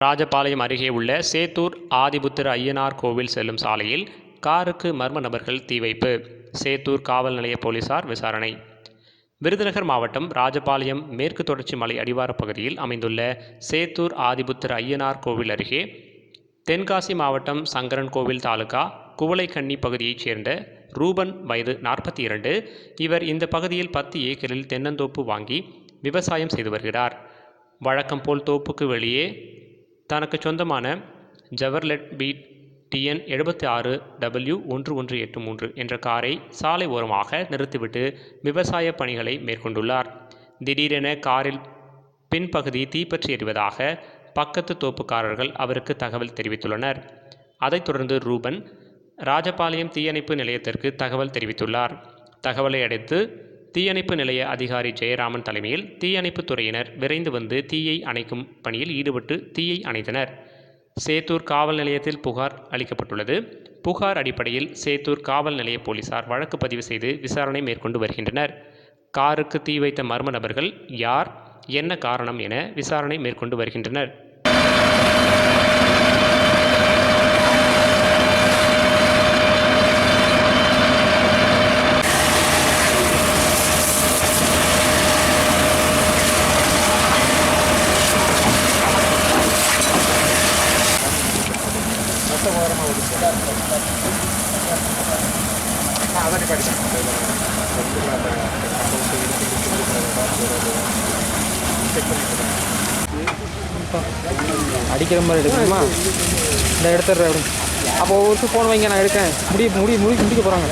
ராஜபாளையம் அருகே உள்ள சேத்தூர் ஆதிபுத்திர ஐயனார் கோவில் செல்லும் சாலையில் காருக்கு மர்ம நபர்கள் தீ வைப்பு. சேத்தூர் காவல் நிலைய போலீசார் விசாரணை. விருதுநகர் மாவட்டம் ராஜபாளையம் மேற்கு தொடர்ச்சி மலை அடிவார பகுதியில் அமைந்துள்ள சேத்தூர் ஆதிபுத்திர ஐயனார் கோவில் அருகே தென்காசி மாவட்டம் சங்கரன் கோவில் தாலுகா குவளைக்கண்ணி பகுதியைச் சேர்ந்த ரூபன் வயது 42. இவர் இந்த பகுதியில் 10 ஏக்கரில் தென்னந்தோப்பு வாங்கி விவசாயம் செய்து வருகிறார். வழக்கம் போல் தோப்புக்கு வெளியே தனக்கு சொந்தமான ஜவர்லெட் பீட் TN 76W1183 என்ற காரை சாலை ஓரமாக நிறுத்திவிட்டு விவசாய பணிகளை மேற்கொண்டுள்ளார். திடீரென காரில் பின்பகுதி தீப்பற்றி எறிவதாக பக்கத்து தோப்புக்காரர்கள் அவருக்கு தகவல் தெரிவித்துள்ளனர். அதைத் தொடர்ந்து ரூபன் ராஜபாளையம் தீயணைப்பு நிலையத்திற்கு தகவல் தெரிவித்துள்ளார். தகவலை அடுத்து தீயணைப்பு நிலைய அதிகாரி ஜெயராமன் தலைமையில் தீயணைப்பு துறையினர் விரைந்து வந்து தீயை அணைக்கும் பணியில் ஈடுபட்டு தீயை அணைத்தனர். சேத்தூர் காவல் நிலையத்தில் புகார் அளிக்கப்பட்டுள்ளது. புகார் அடிப்படையில் சேத்தூர் காவல் நிலைய போலீசார் வழக்கு பதிவு செய்து விசாரணை மேற்கொண்டு வருகின்றனர். காருக்கு தீ வைத்த மர்ம நபர்கள் யார், என்ன காரணம் என விசாரணை மேற்கொண்டு வருகின்றனர். அடிக்கிற மாதிரி எடுக்கணுமா? இந்த எடுத்துடுற அப்படி. அப்போ ஒவ்வொரு ஃபோன் வைங்க, நான் எடுக்கேன். முடிக்க போகிறாங்க.